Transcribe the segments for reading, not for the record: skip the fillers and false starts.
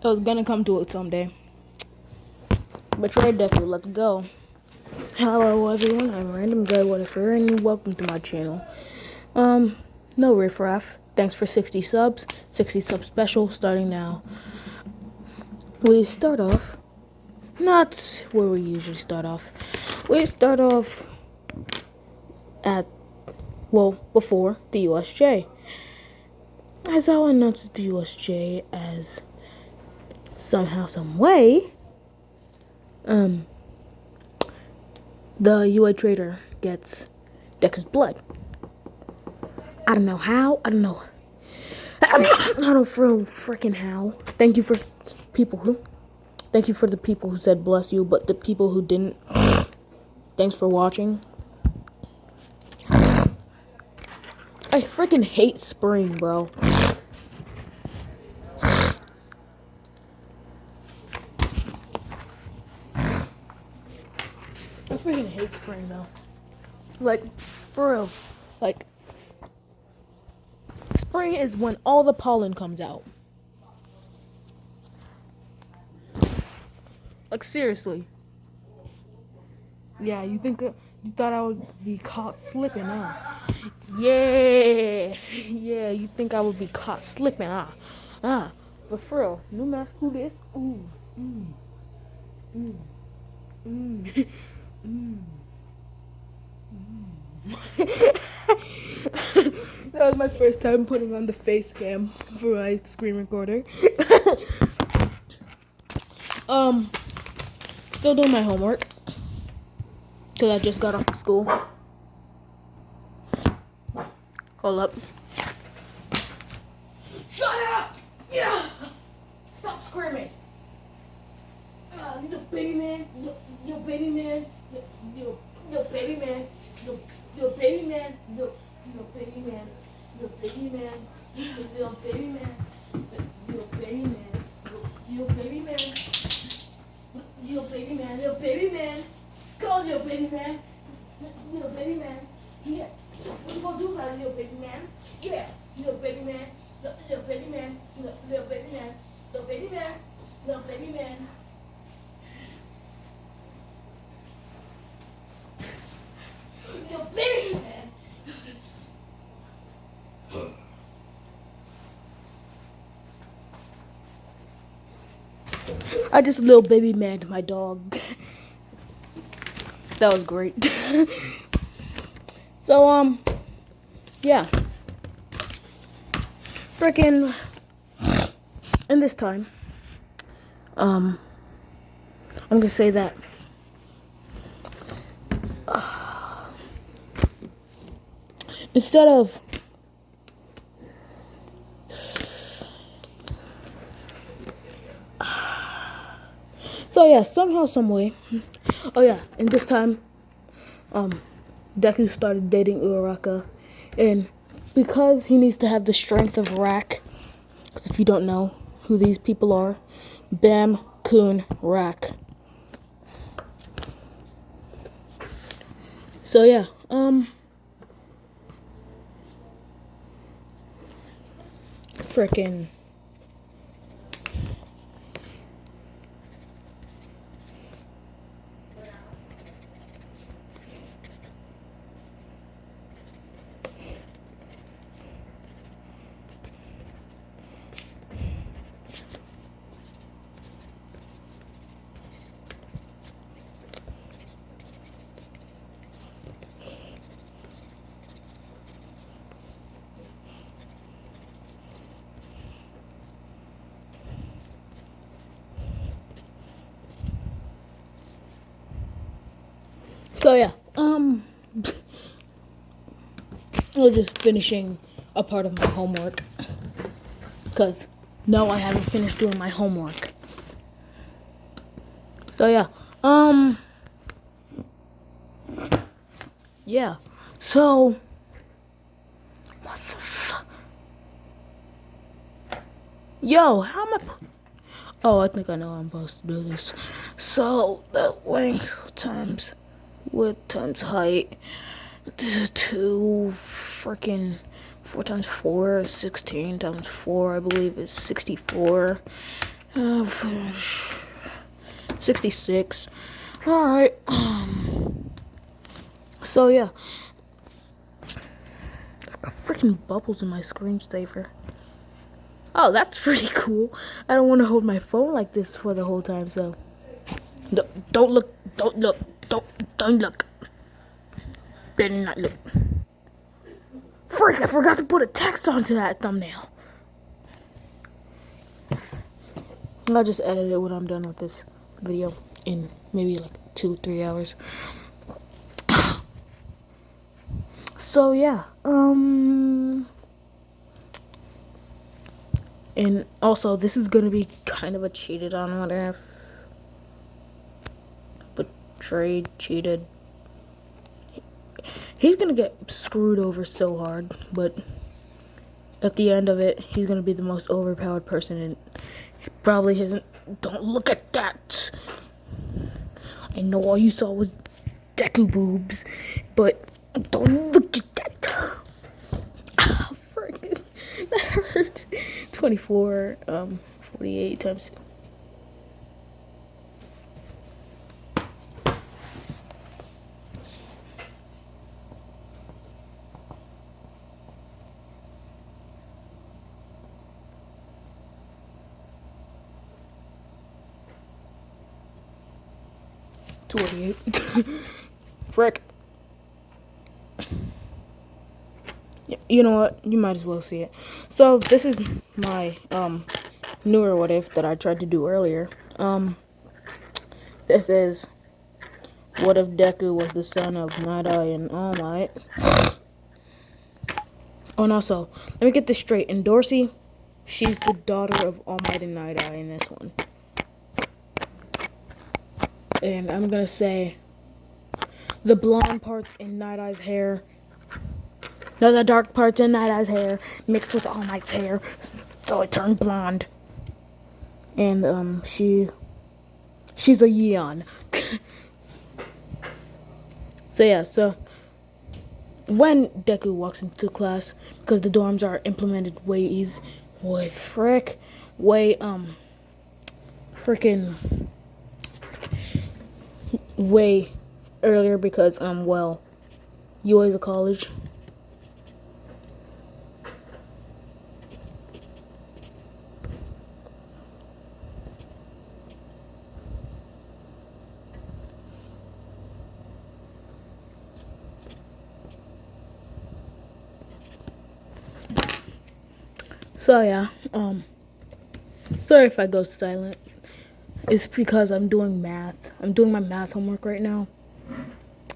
I was gonna come to it someday. Betray deku, let's go. Hello everyone, I'm Random Guy Whatever, and welcome to my channel. No riffraff. Thanks for 60 subs. 60 sub special starting now. We start off not where we usually start off. We start off at before the USJ. As I'll announce the USJ as somehow, some way, the UA trader gets Deku's blood. I don't know how. I don't know. I don't freaking how. Thank you for people who. Thank you for the people who said bless you, but the people who didn't. Thanks for watching. I freaking hate spring, bro. I freaking hate spring though. Like, for real. Like, spring is when all the pollen comes out. Like, seriously. Yeah, you thought I would be caught slipping, huh? Yeah, you think I would be caught slipping, huh? But for real, new mask, who this? Ooh, That was my first time putting on the face cam for my screen recorder. Still doing my homework. Cause I just got off of school. Hold up. Shut up! Yeah! Stop screaming! You baby man, you baby man, you baby man, you baby man, you baby man, you baby man, you baby man, you baby man, you baby man, you baby man, you baby man, go little baby man, little baby man, yeah. What you gonna do about it, little baby man? Yeah, little baby man, little baby man, little baby man, little baby man, little baby man. Little baby man. I just little baby man my dog. That was great. So yeah. Frickin' and this time, I'm gonna say that instead of so yeah, somehow, some way. Oh yeah, and this time, Deku started dating Uraraka, and because he needs to have the strength of Rack, because if you don't know who these people are, Bam, Kun, Rack. So yeah, frickin' so yeah, we're just finishing a part of my homework, because no, I haven't finished doing my homework. So yeah, yeah, so what the fuck? Yo, how am I? Oh, I think I know how I'm supposed to do this. So the length times width times height. This is 4 times 4 is 16 times 4, I believe, is 64. Uh, 66. Alright. So yeah. I've got freaking bubbles in my screensaver. Oh, that's pretty cool. I don't want to hold my phone like this for the whole time, so. Don't look. Don't look. Don't look. Better not look. Freak, I forgot to put a text onto that thumbnail. I'll just edit it when I'm done with this video in maybe like 2-3 hours. So yeah, and also this is gonna be kind of a cheated on what if, betrayed, cheated. He's gonna get screwed over so hard, but at the end of it, he's gonna be the most overpowered person, and probably isn't. Don't look at that. I know all you saw was deku boobs, but don't look at that. Ah, frick. That hurt. 24, 48 times. Frick. You know what? You might as well see it. So this is my newer what if that I tried to do earlier. This is what if Deku was the son of Night Eye and All Might. Oh, and also, let me get this straight. In Dorsey, she's the daughter of All Might and Night Eye in this one. And I'm gonna say the blonde parts in Night Eye's hair. No, the dark parts in Night Eye's hair mixed with All Might's hair, so it turned blonde. And she's a Yeon. So yeah, so when Deku walks into class, because the dorms are implemented way way earlier because well, UA is a college. So yeah, sorry if I go silent. It's because I'm doing math. I'm doing my math homework right now.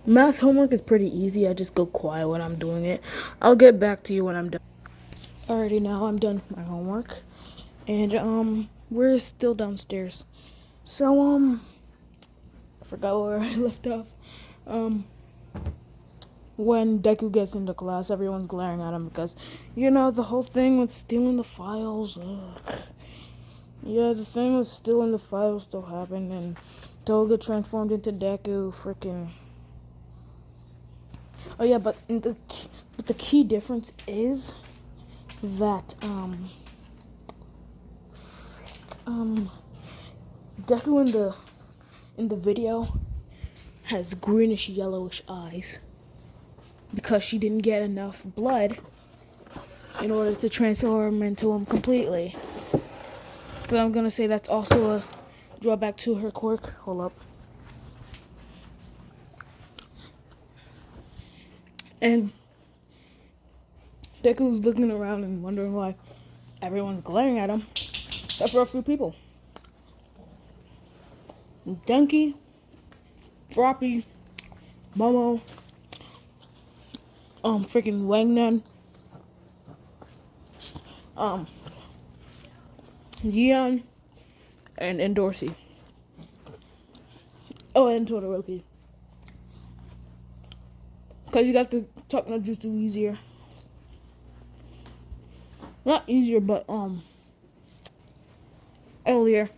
Math homework is pretty easy. I just go quiet when I'm doing it. I'll get back to you when I'm done. Alrighty, now I'm done with my homework. And we're still downstairs. So I forgot where I left off. When Deku gets into class, everyone's glaring at him because, the whole thing with stealing the files. Yeah, the thing with stealing the files still happened, and Toga transformed into Deku. Freaking. Oh yeah, but the key difference is that Deku in the video has greenish yellowish eyes because she didn't get enough blood in order to transform into him completely. So I'm gonna say that's also a drawback to her quirk. Hold up. And Deku's looking around and wondering why everyone's glaring at him. Except for a few people. Denki, Froppy, Momo, freaking Wangnan, Yeon, and Dorsey. Oh, and Todoroki. Because you got to talk no jutsu easier. Not easier, but earlier.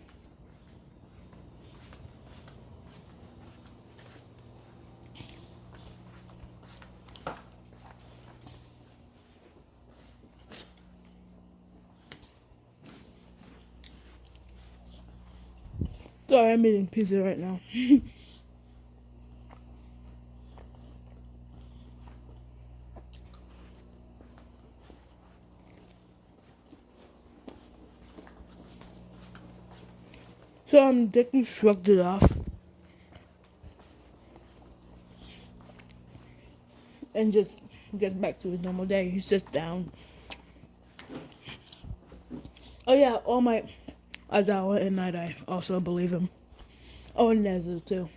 Sorry, I'm eating pizza right now. So Deku shrugged it off and just gets back to his normal day. He sits down. Oh yeah, All Might, Aizawa, and Night Eye also believe him. Oh, and Nezu too.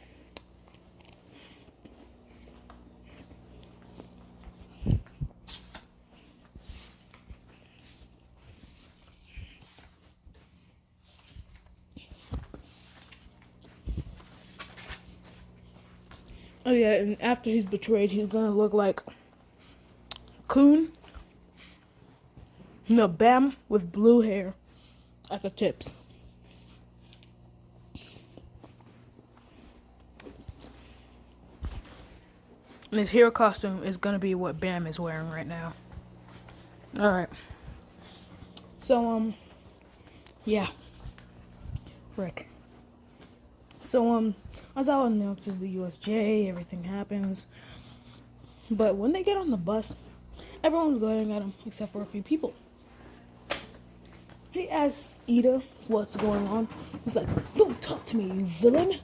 Oh yeah, and after he's betrayed, he's gonna look like Kun. No, Bam with blue hair at the tips. And his hero costume is gonna be what Bam is wearing right now. Alright. So, yeah. Frick. So, Aizawa announces the USJ, everything happens. But when they get on the bus, everyone's glaring at him except for a few people. He asks Ida what's going on. He's like, "Don't talk to me, you villain."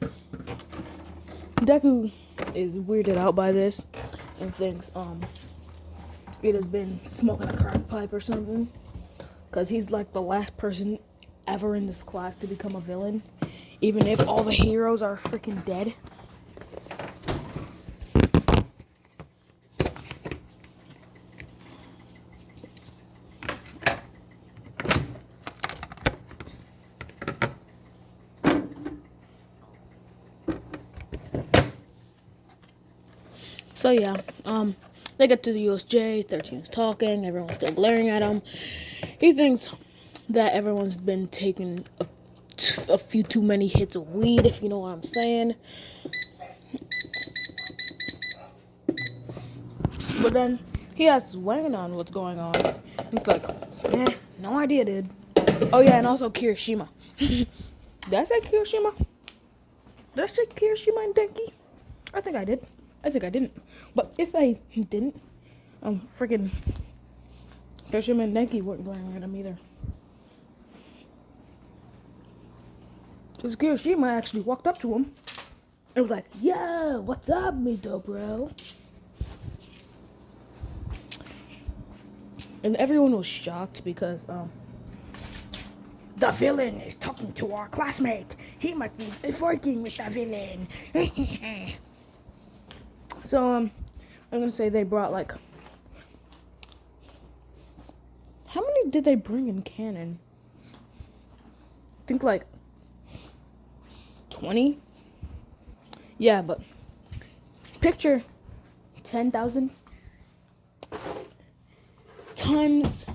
Deku is weirded out by this and thinks Ida's been smoking a crack pipe or something. Because he's like the last person ever in this class to become a villain. Even if all the heroes are freaking dead. So yeah, they get to the USJ, 13's talking, everyone's still glaring at him. He thinks that everyone's been taking a few too many hits of weed, if you know what I'm saying. But then he asks Wang on what's going on. He's like, no idea, dude. Oh yeah, and also Kirishima. Did I say Kirishima? Did I say Kirishima and Denki? I think I did. I think I didn't. But if I didn't, freaking Kirishima and Denki weren't glaring at him either. Because Kirishima actually walked up to him and was like, "Yo, what's up, Mito, bro?" And everyone was shocked because, the villain is talking to our classmate. He might be working with the villain. So, I'm gonna say they brought like, how many did they bring in canon? I think like 20? Yeah, but picture 10,000 times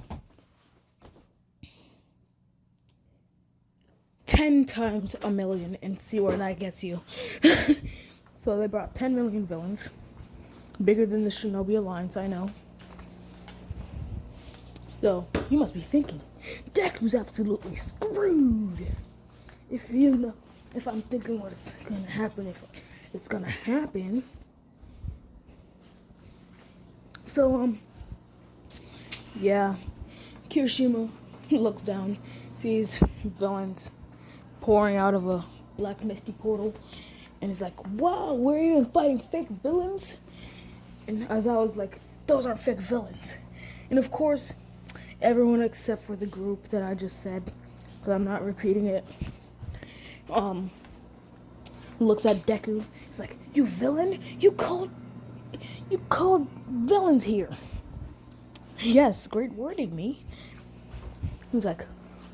10 times a million and see where that gets you. So they brought 10 million villains. Bigger than the Shinobi Alliance, I know. So, you must be thinking, Deku's absolutely screwed. If I'm thinking what's gonna happen, if it's gonna happen. So, yeah. Kirishima looks down, sees villains pouring out of a black misty portal, and he's like, "Wow, we're even fighting fake villains?" And Aizawa's like, "Those aren't fake villains." And of course, everyone except for the group that I just said, because I'm not repeating it, looks at Deku. He's like, "You villain? You called villains here." Yes, great wording, me. He's like,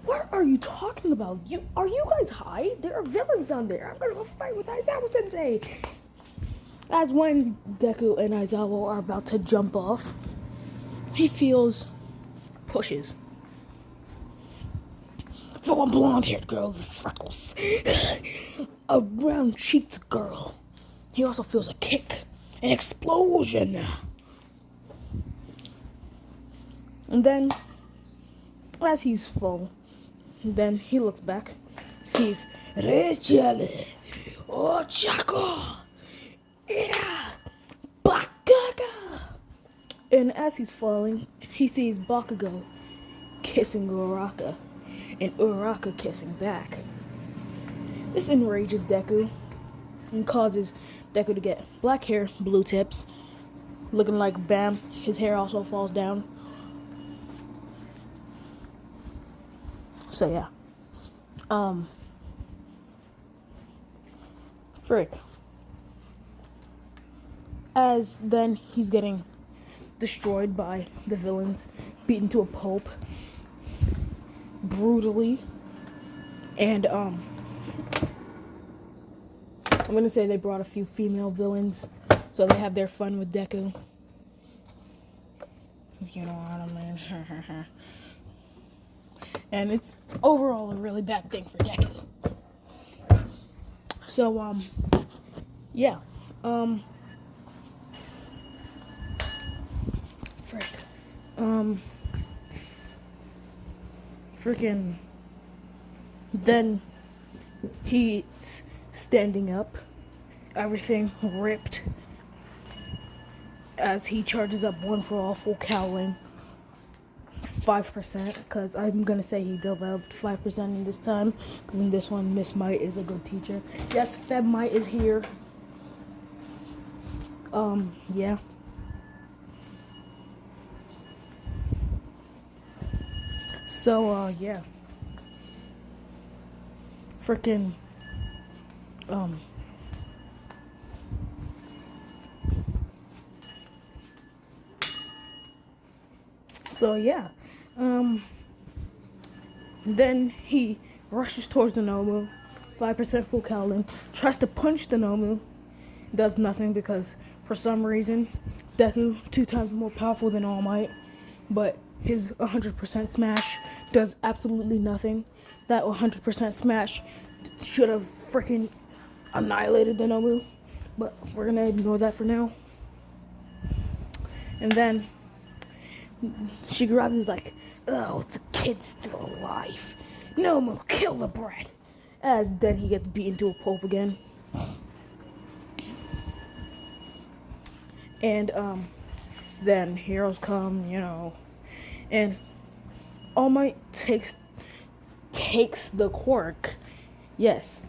"What are you talking about? Are you guys high? There are villains down there. I'm gonna go fight with Aizawa Sensei." As when Deku and Aizawa are about to jump off, he feels pushes. For a blonde-haired girl with freckles, a round-cheeked girl. He also feels a kick, an explosion. And then, as he's full, then he looks back, sees Rachel, oh Chaco, yeah, Bakugo. And as he's falling, he sees Bakugo kissing Uraraka, and Uraraka kissing back. This enrages Deku and causes Deku to get black hair, blue tips, looking like Bam. His hair also falls down. So yeah. Frick. As then he's getting destroyed by the villains, beaten to a pulp brutally. And I'm gonna say they brought a few female villains so they have their fun with Deku. You know what I mean? And it's overall a really bad thing for Deku. So yeah. Frick. Freaking. Then he's standing up, everything ripped, as he charges up one for all full cowling. 5%, because I'm gonna say he developed 5% in this time, because in this one Miss Might is a good teacher. Yes, Feb Might is here. Yeah. So yeah. Freaking so yeah. Then he rushes towards the Nomu, 5% full cowling, tries to punch the Nomu, does nothing because for some reason Deku 2 times more powerful than All Might, but his 100% smash does absolutely nothing. That 100% smash should have freaking annihilated the Nomu, but we're gonna ignore that for now. And then Shigaraki is like, oh, the kid's still alive. Nomu, kill the brat. As then he gets beaten to a pulp again. And then heroes come, and All Might takes the quirk. Yes,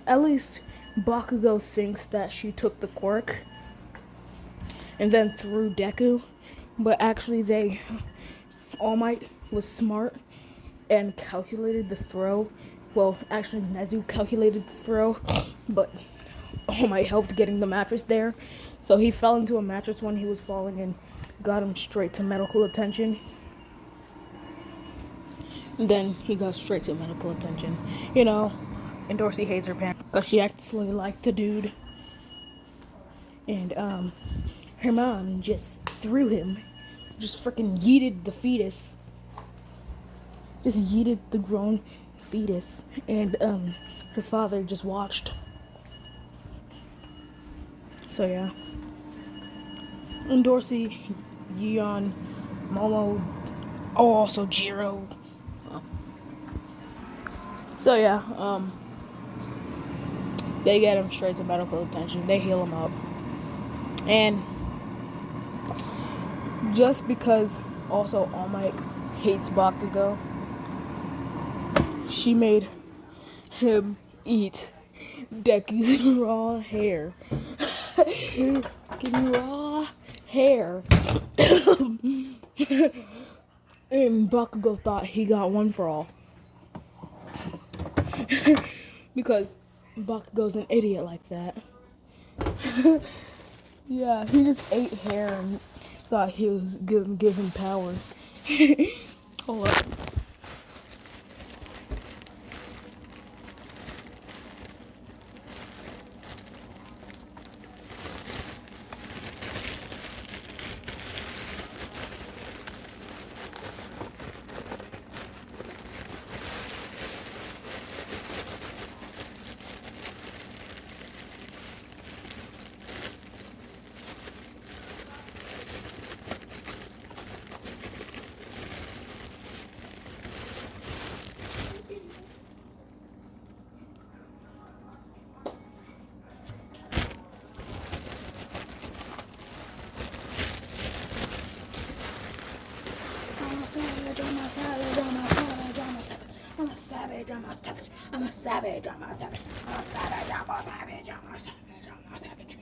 at least Bakugo thinks that she took the quirk and then threw Deku, but actually All Might was smart and calculated the throw. Well, actually Nezu calculated the throw, but All Might helped getting the mattress there. So he fell into a mattress when he was falling and got him straight to medical attention. And then he got straight to medical attention. And Dorsey hates her parents because she actually liked the dude. And her mom just threw him. Just freaking yeeted the fetus. Just yeeted the grown fetus. And her father just watched. So yeah. And Dorsey, Yeon, Momo, also Jiro. So yeah, they get him straight to medical attention. They heal him up. And just because also All Might hates Bakugo, she made him eat Deku's raw hair. Raw hair. And Bakugo thought he got one for all. Because Bakugo's an idiot like that. Yeah, he just ate hair and thought he was give him power. Hold up. savage, I'm a savage, I'm a savage, I'm a savage, I'm a savage, I'm a savage, I'm a savage, I'm a savage.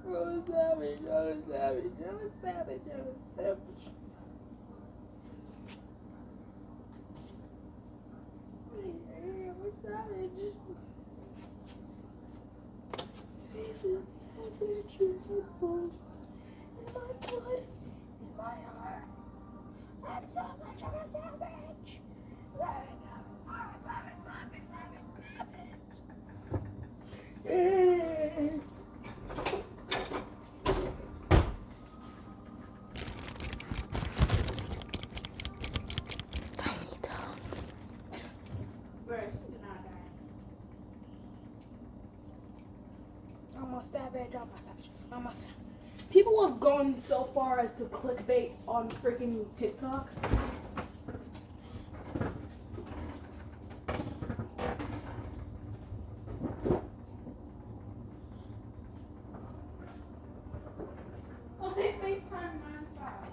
I'm a savage, I'm a savage, I'm a savage, I'm a savage. I'm a savage. This is savage in my bones, in my blood, in my heart. I'm savage, I'm a savage. Tiny tongues. I'm a savage, I'm a savage, I'm a savage. People have gone so far as to clickbait on freaking TikTok. Oh, they FaceTime nonstop.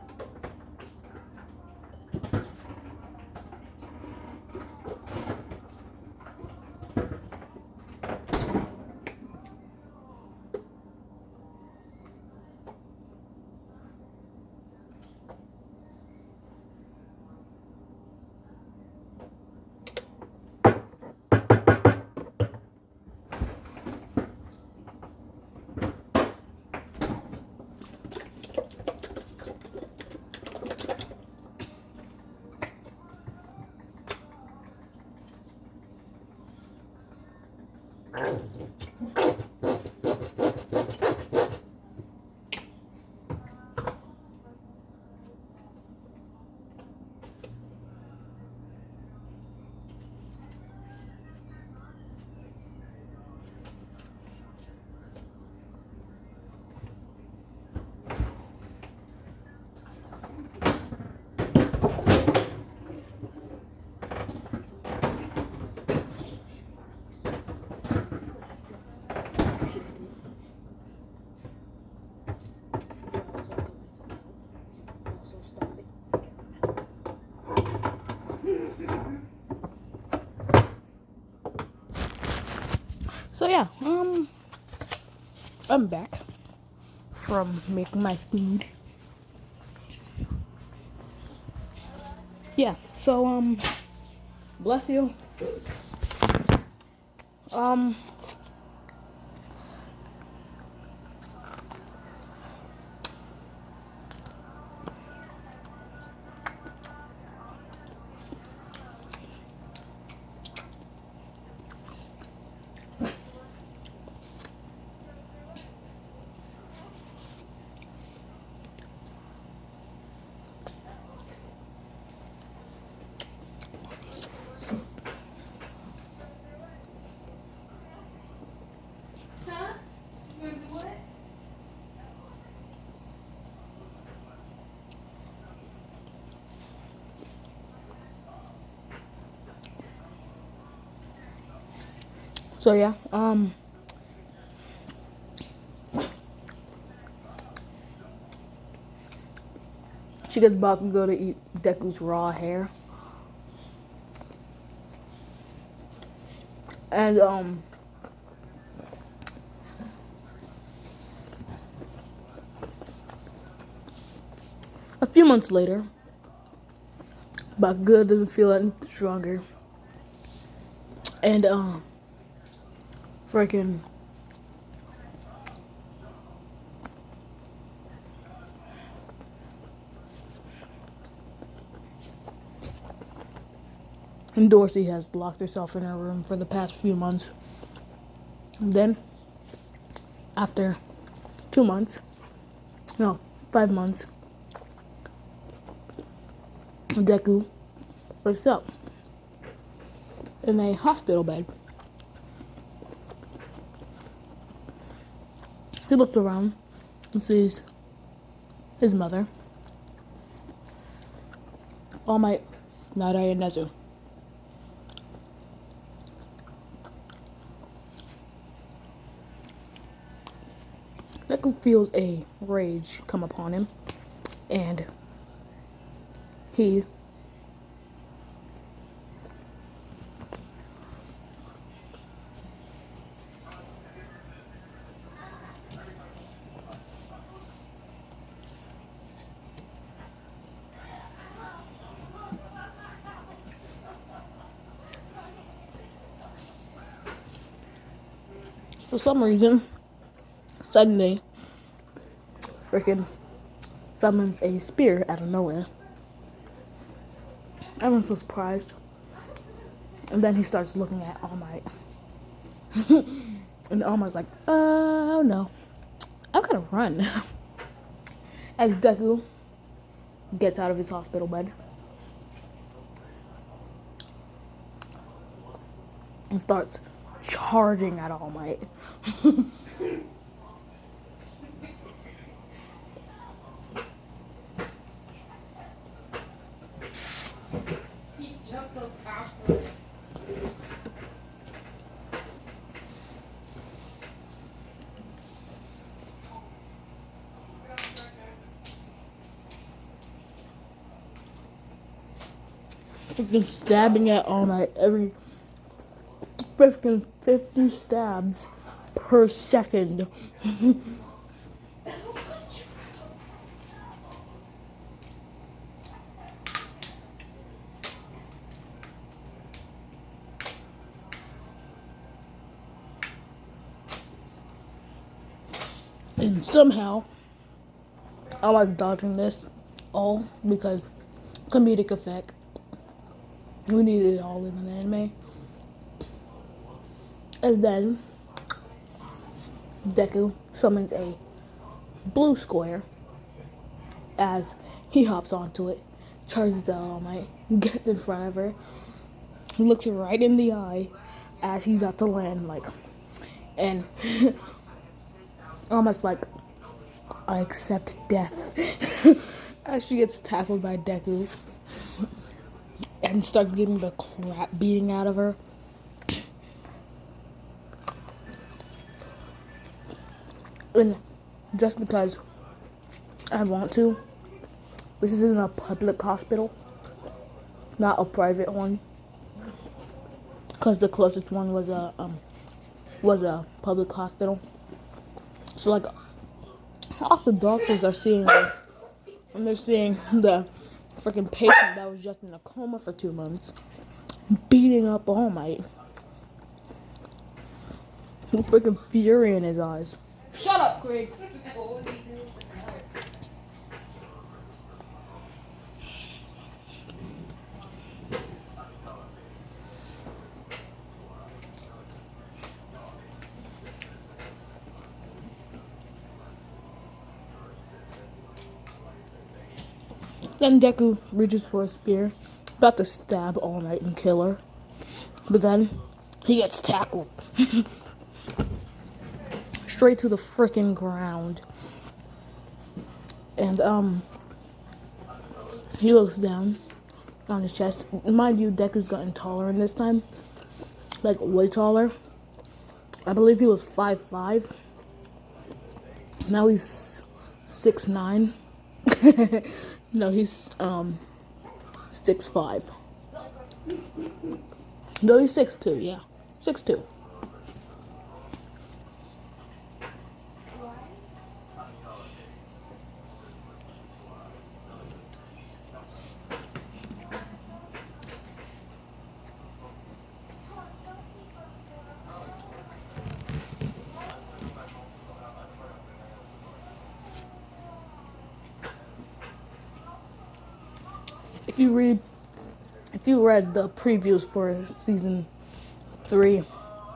So yeah, I'm back from making my food. Yeah, so bless you. Um so yeah, she gets about to go to eat Deku's raw hair. And a few months later, Bakugo doesn't feel any stronger. And freaking and Dorsey has locked herself in her room for the past few months. And then, after 2 months, no, 5 months, Deku wakes up in a hospital bed. He looks around and sees his mother, All Might, Nadai, and Nezu. Deku feels a rage come upon him, and he For some reason, suddenly, freaking summons a spear out of nowhere. Everyone's so surprised. And then he starts looking at All Might. And All Might's like, oh no, I'm gonna run. As Deku gets out of his hospital bed and starts charging at All Might. Freaking stabbing at All Might every freaking 50 stabs per second. And somehow, I was dodging this all because comedic effect. We needed it all in an anime. And then Deku summons a blue square as he hops onto it, charges at All Might, gets in front of her, looks her right in the eye as he's about to land, like, and almost like, I accept death. As she gets tackled by Deku and starts getting the crap beating out of her. And just because I want to, this is in a public hospital, not a private one, because the closest one was a public hospital. So like, half the doctors are seeing this, and they're seeing the freaking patient that was just in a coma for 2 months beating up All Might. With freaking fury in his eyes. Shut up, Craig. Then Deku reaches for a spear, about to stab All Might and kill her. But then he gets tackled. Straight to the freaking ground. And he looks down on his chest. Mind you, Deku's gotten taller in this time. Like, way taller. I believe he was 5'5". Now he's 6'9". No, he's 6'5". No, he's 6'2", yeah. 6'2". If you read the previews for season 3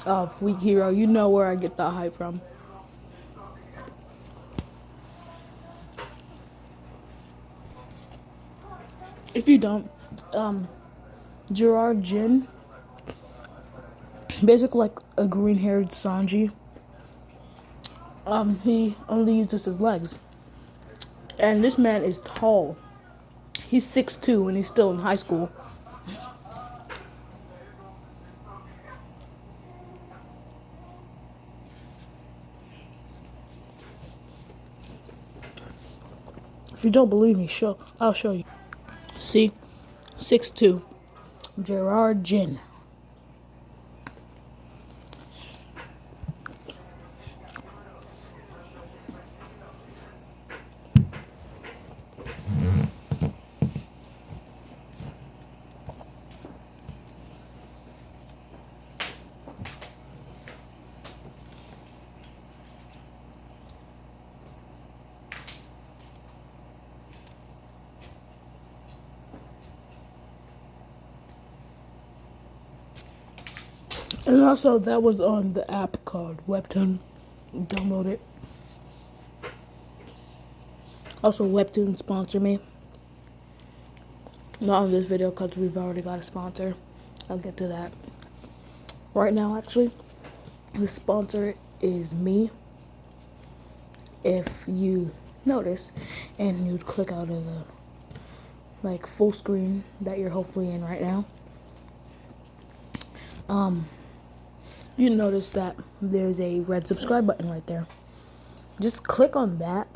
of Weak Hero, you know where I get that hype from. If you don't, Gerard Jin, basically like a green-haired Sanji, he only uses his legs. And this man is tall. He's 6'2" and he's still in high school. If you don't believe me, I'll show you. See? 6'2". Gerard Jin. And also, that was on the app called Webtoon. Download it. Also, Webtoon sponsor me. Not on this video because we've already got a sponsor. I'll get to that right now. Actually, the sponsor is me. If you notice, and you'd click out of the full screen that you're hopefully in right now, you notice that there's a red subscribe button right there. Just click on that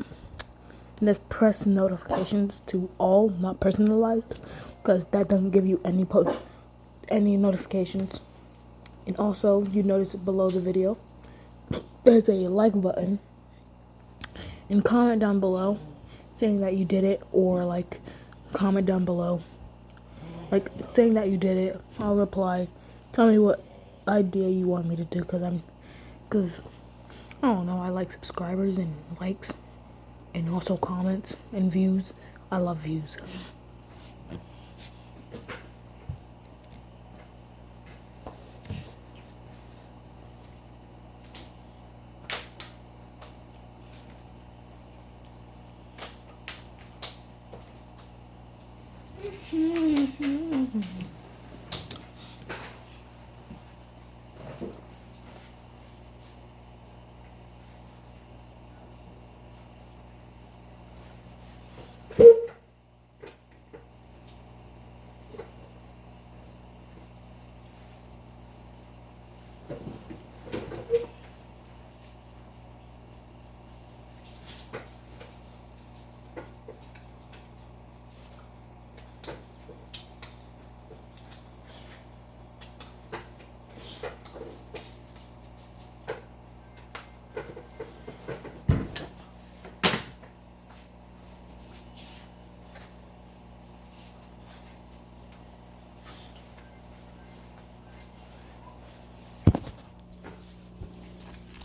and just press notifications to all, not personalized, because that doesn't give you any notifications. And also, you notice below the video there's a like button, and comment down below saying that you did it, or comment down below saying that you did it. I'll reply. Tell me what idea you want me to do, because I don't know, I like subscribers and likes and also comments and views. I love views.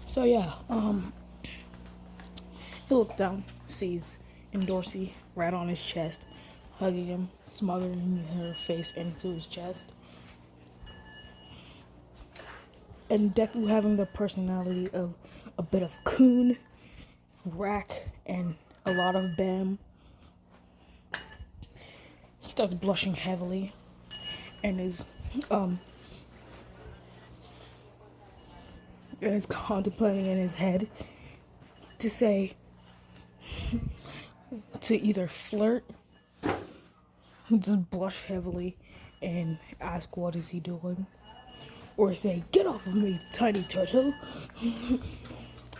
So yeah, he looks down, sees Dorsey right on his chest, hugging him, smothering her face into his chest. And Deku, having the personality of a bit of Coon, Rack, and a lot of Bam, he starts blushing heavily and is contemplating in his head to say, to either flirt, just blush heavily and ask what is he doing, or say, "Get off of me, tiny turtle."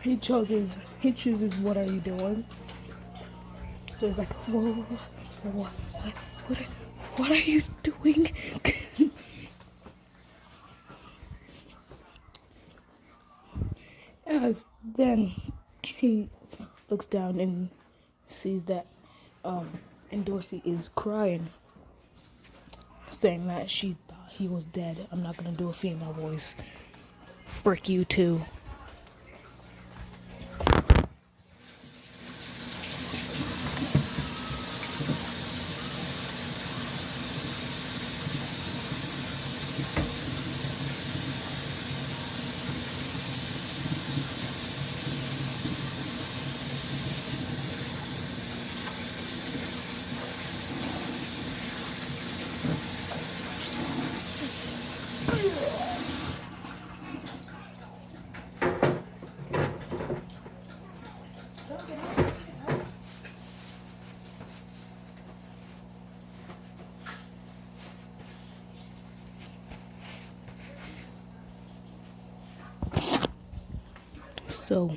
He chooses "What are you doing?" So he's like, "Whoa, what are you doing?" As then he looks down and sees that Dorsey is crying, saying that she thought he was dead. I'm not gonna do a female voice. Frick you too. So,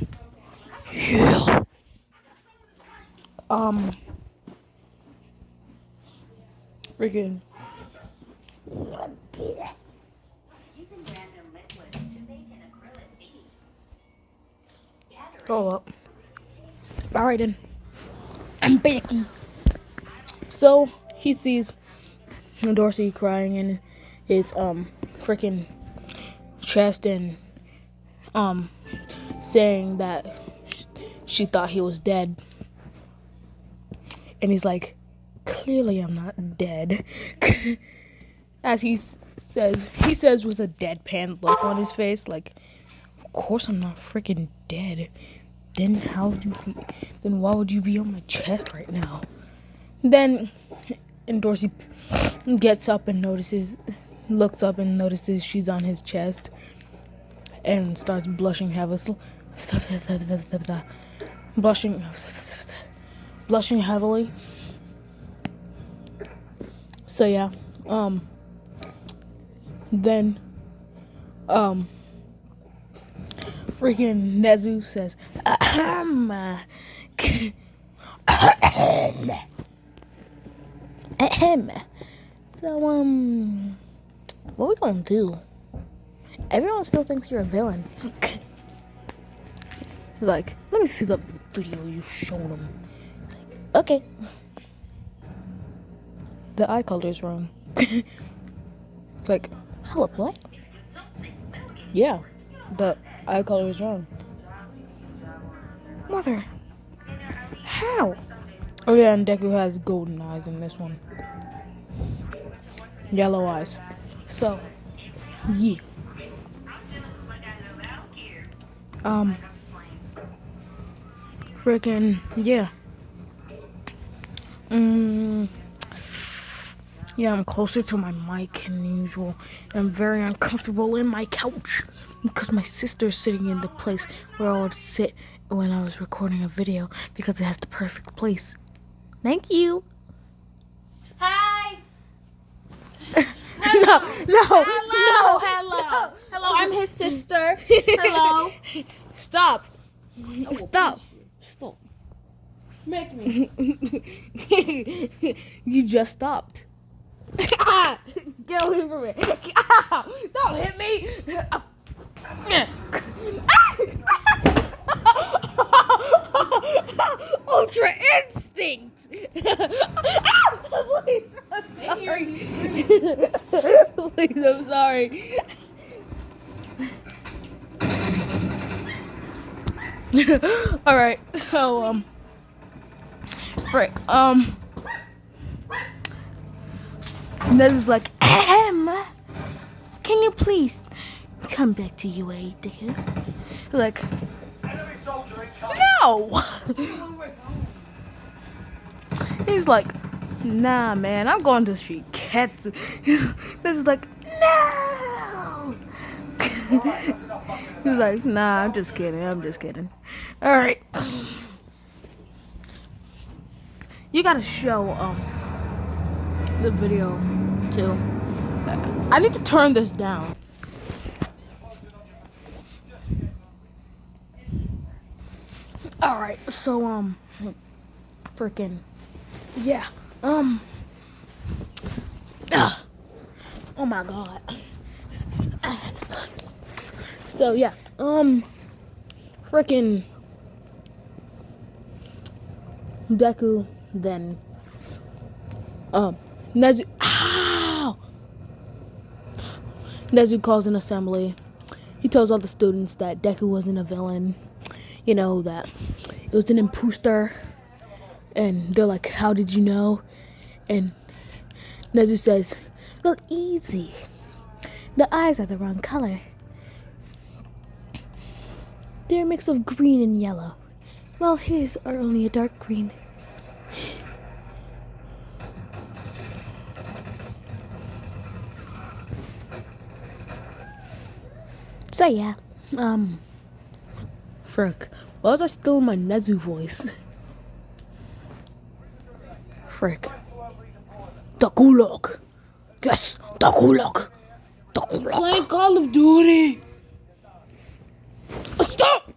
yeah. Freaking. Hold up. Alright then. I'm Becky. So, he sees Dorsey crying in his, freaking chest and, saying that she thought he was dead. And he's like, "Clearly I'm not dead." As he's he says with a deadpan look on his face, like, of course I'm not freaking dead. Then why would you be on my chest right now? Then, and Dorsey gets up and looks up and notices she's on his chest, and starts blushing heavily. Blushing heavily. So yeah, then, freaking Nezu says, ahem, ahem. So, what we gonna do? Everyone still thinks you're a villain. Like, let me see the video you showed them. Okay. The eye color is wrong. Like, hello, what? Yeah, the eye color is wrong. Mother, how? Oh yeah, and Deku has golden eyes in this one. Yellow eyes. So, yeah. Freaking, yeah. Yeah, I'm closer to my mic than usual. I'm very uncomfortable in my couch because my sister's sitting in the place where I would sit when I was recording a video because it has the perfect place. Thank you. Hi. No. Hello. I'm his sister. Hello. Stop. Stop. Make me. You just stopped. Get away from me. Don't hit me. Ultra instinct. Please, I'm sorry. Please, I'm sorry. All right, so frick, Nez is like, can you please come back to UA, dickhead? Like, no. He's like, nah, man, I'm going to Shiketsu. Nez is like, no. He's like, nah, I'm just kidding. All right. You gotta show the video too. I need to turn this down. All right, so freaking yeah. Oh my god. So yeah, freaking Deku then Nezu. Ow! Nezu calls an assembly. He tells all the students that Deku wasn't a villain. You know, that it was an imposter. And they're like, how did you know? And Nezu says, look, easy. The eyes are the wrong color. They're a mix of green and yellow, while his are only a dark green. So yeah, frick. Why was I still in my Nezu voice? Frick. The gulag. Yes, the gulag. The gulag. Playing Call of Duty. Stop!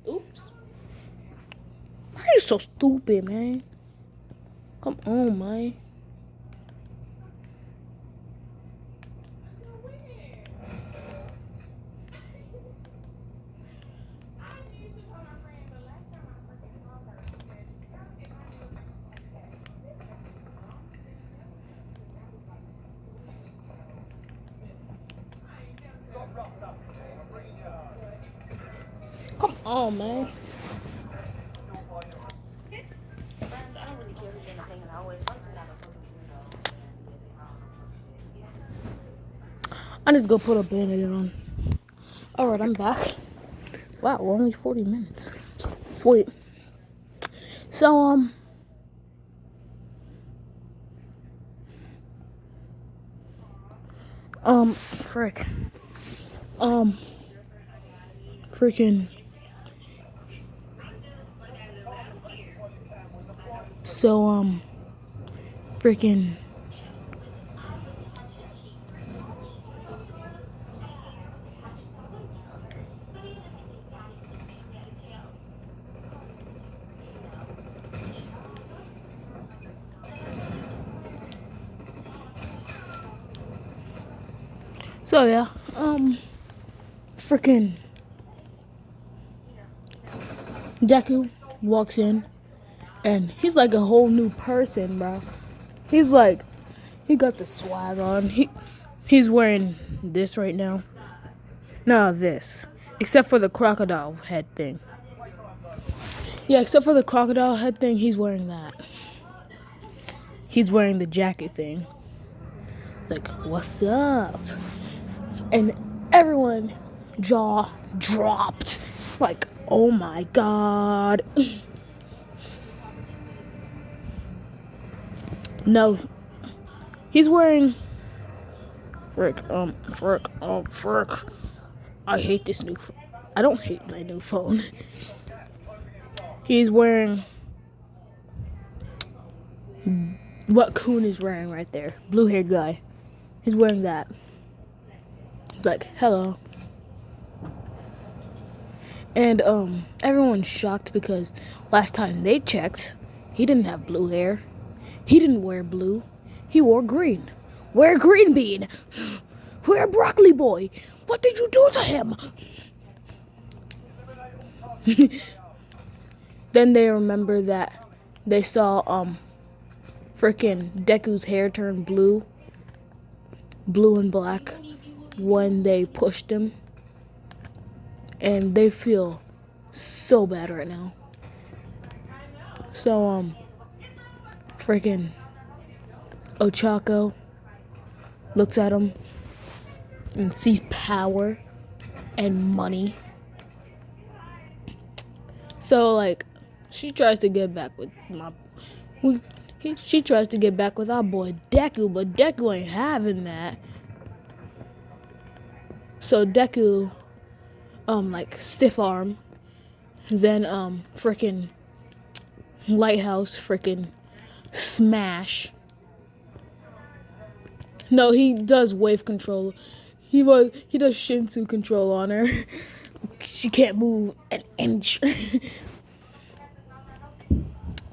Oops. Why are you so stupid, man? Come on, man. Come on, man. I need to go put a bandit on. Alright, I'm back. Wow, only 40 minutes. Sweet. So, frick. Freaking. So, freaking. So, yeah, freaking. Deku walks in, and he's like a whole new person, bro. He's like, he got the swag on. He's wearing this right now. No, this. Except for the crocodile head thing. Yeah, except for the crocodile head thing, he's wearing that. He's wearing the jacket thing. It's like, what's up? And everyone jaw dropped. Like, oh my god. No. He's wearing frick. I hate this new phone. I don't hate my new phone. He's wearing what Kun is wearing right there. Blue-haired guy. He's wearing that. He's like, hello. And everyone's shocked because last time they checked, he didn't have blue hair. He didn't wear blue. He wore green. Wear green bean. Wear broccoli boy. What did you do to him? Then they remember that they saw freaking Deku's hair turn blue and black when they pushed him. And they feel so bad right now. So freaking Ochako looks at him and sees power and money. So like she tries to get back with she tries to get back with our boy Deku, but Deku ain't having that. So Deku like stiff arm, then freaking lighthouse freaking smash. No, he does wave control. He does Shinsu control on her. She can't move an inch.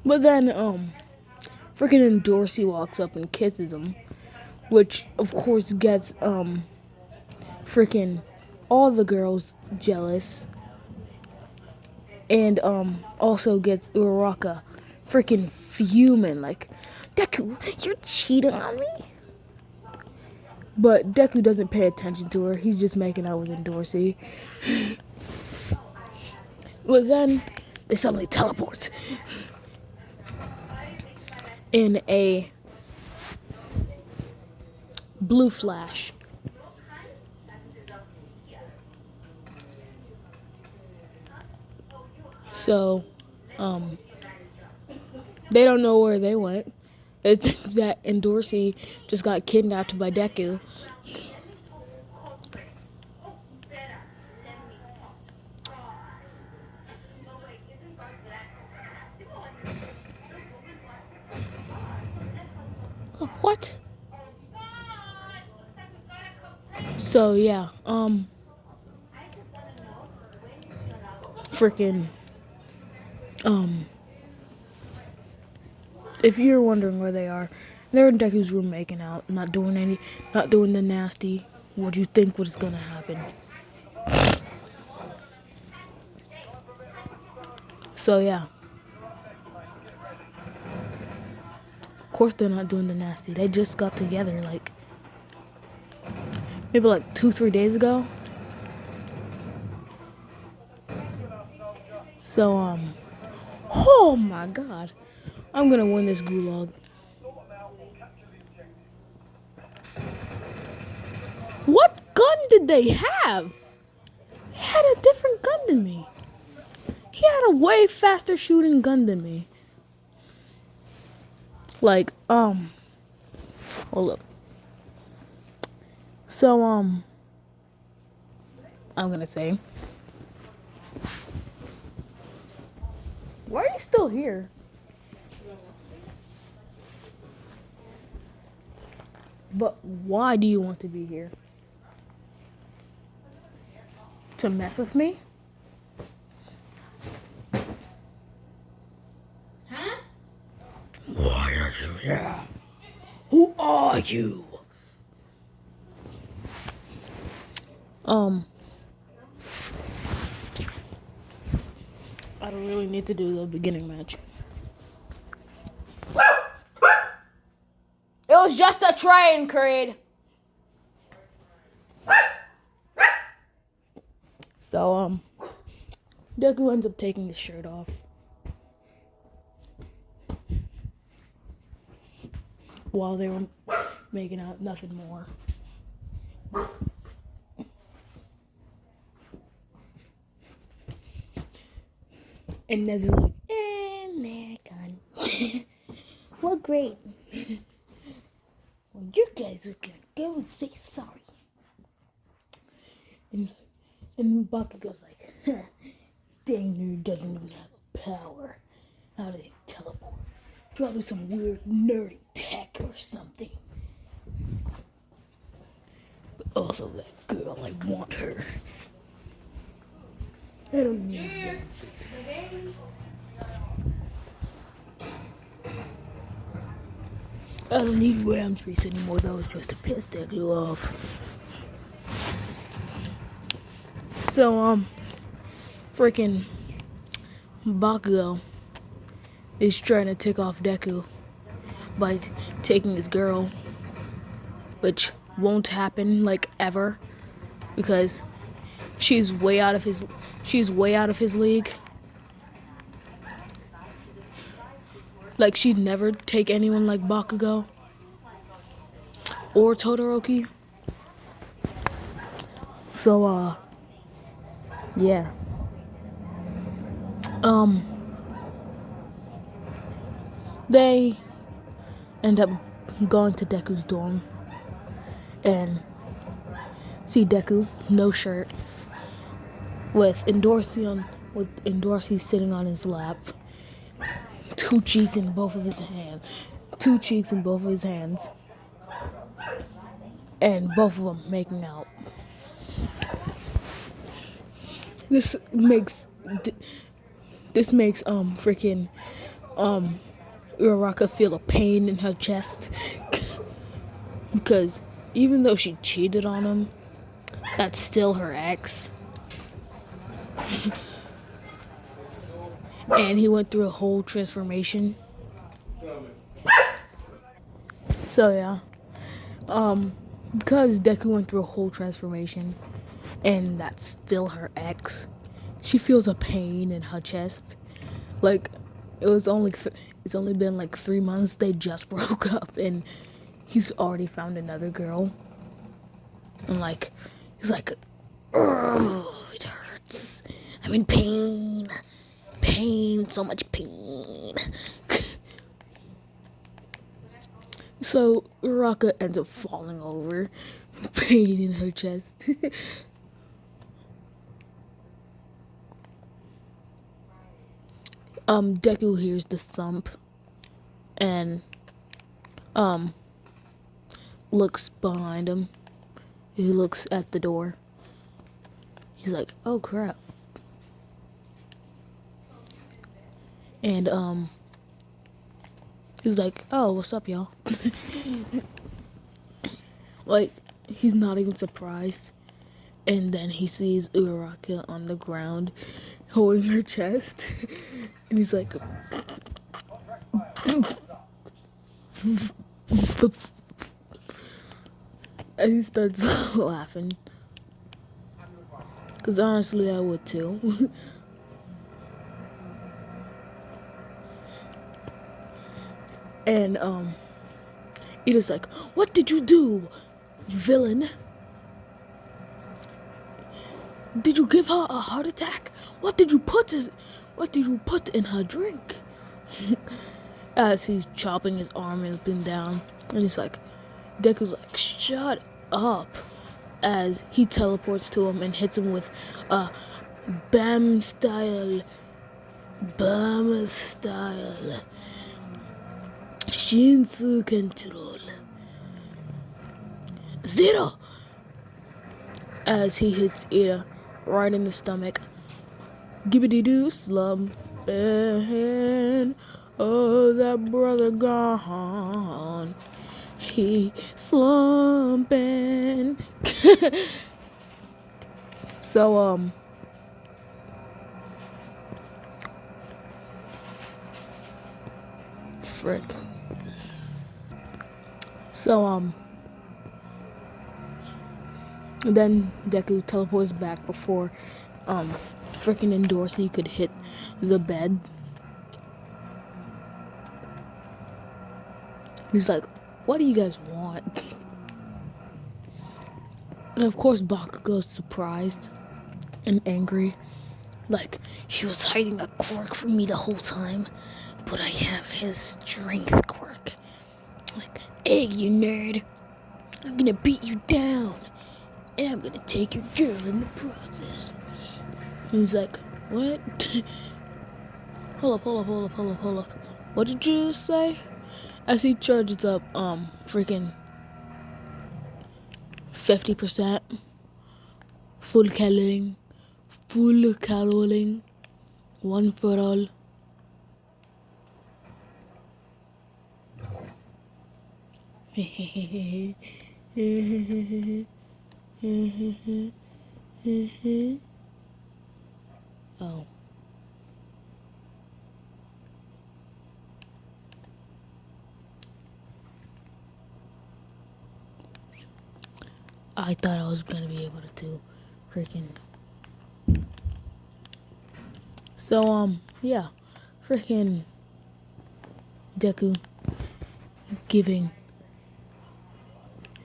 But then freaking Dorsey walks up and kisses him, which of course gets freaking all the girls jealous, and also gets Uraraka freaking fuming like, Deku, you're cheating on me. But Deku doesn't pay attention to her. He's just making out with Dorsey. But then they suddenly teleport in a blue flash. So, they don't know where they went. They think that Dorsey just got kidnapped by Deku. What? So yeah, freaking, if you're wondering where they are, they're in Deku's room making out, not doing the nasty. What do you think was gonna happen? So yeah. Of course they're not doing the nasty. They just got together like maybe like 2-3 days ago. So oh my god. I'm gonna win this gulag. What? gun did they have? They had a different gun than me. He had a way faster shooting gun than me. Like, hold up. So, I'm gonna say, why are you still here? But why do you want to be here? To mess with me? Huh? Why are you here? Who are you? I don't really need to do the beginning match. It was just a train, Creed. So, Deku ends up taking his shirt off. While they were making out nothing more. And Nez is like, and they're gone. Well, great. Well, you guys are gonna go and say sorry. And Bakugo's like, huh, dang nerd doesn't even have a power. How does he teleport? Probably some weird nerdy tech or something. But also that girl, I want her. I don't need that. I don't need round face anymore. That was just to piss Deku off. So, freaking Bakugo is trying to tick off Deku by taking his girl, which won't happen like ever because she's way out of his league. Like she'd never take anyone like Bakugo or Todoroki. So yeah. They end up going to Deku's dorm and see Deku, no shirt, with Endorsi sitting on his lap, two cheeks in both of his hands, and both of them making out. This makes freaking Uraraka feel a pain in her chest because even though she cheated on him, that's still her ex. And he went through a whole transformation. So yeah. Because Deku went through a whole transformation and that's still her ex, she feels a pain in her chest. Like it's only been like 3 months. They just broke up and he's already found another girl. And like he's like, oh, it hurts. I'm in pain. Pain, so much pain. So Uraraka ends up falling over, pain in her chest. Deku hears the thump and looks behind him. He looks at the door. He's like, oh crap. And he's like, oh, what's up, y'all? Like, he's not even surprised. And then he sees Uraraka on the ground holding her chest. And he's like, and he starts laughing. Because honestly, I would too. And Ida's like, what did you do, villain? Did you give her a heart attack? What did you put in her drink? As he's chopping his arm up and down, and he's like, Deku's like, shut up. As he teleports to him and hits him with a Bam style, Shinsu control. Zero! As he hits Ida right in the stomach. Gibbity doo slump and oh, that brother gone. He slumping. So frick. So then Deku teleports back before freaking Endorsey could hit the bed. He's like, what do you guys want? And of course Bakugo's surprised and angry. Like, he was hiding a quirk from me the whole time, but I have his strength quirk. Like, hey, you nerd, I'm gonna beat you down, and I'm gonna take your girl in the process. And he's like, what? Hold up. What did you just say? As he charges up, freaking 50%, full caloring, one for all. Oh. I thought I was gonna be able to do freaking. So, yeah. Freaking Deku giving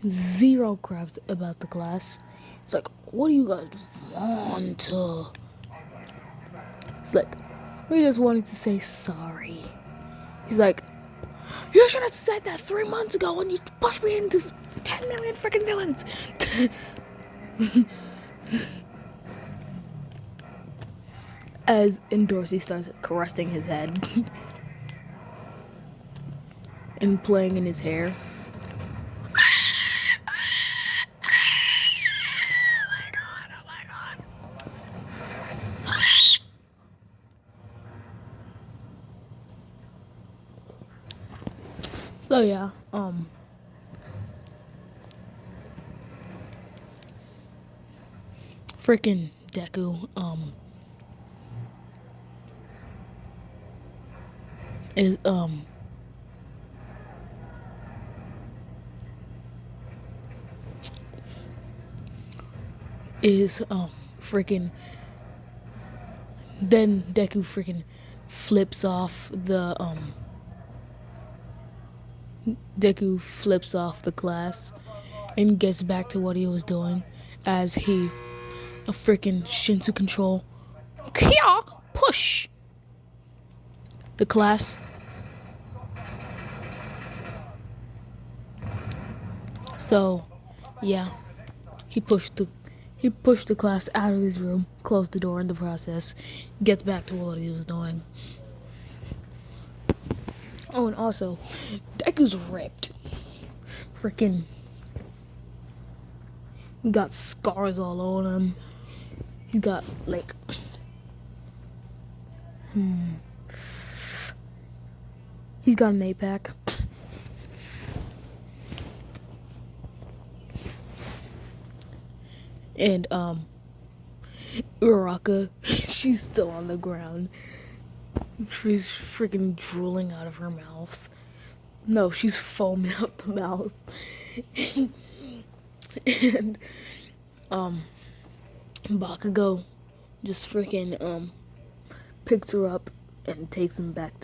zero craps about the class. It's like, what do you guys want? It's like, we just wanted to say sorry. He's like, you should have said that 3 months ago when you pushed me into 10 million freaking villains. As Endorsey starts caressing his head and playing in his hair. Oh my god. So yeah, freaking Deku, is, freaking, then Deku freaking flips off the, Deku flips off the class and gets back to what he was doing as he a freaking Shinsu control Kia push the class. So yeah, he pushed the class out of his room, closed the door in the process, gets back to what he was doing. Oh, and also, Deku's ripped. Freaking got scars all over him. He's got like he's got an 8-pack. And Uraraka, she's still on the ground. She's freaking drooling out of her mouth. No, she's foaming out the mouth. And Bakugo just freaking picks her up and takes her back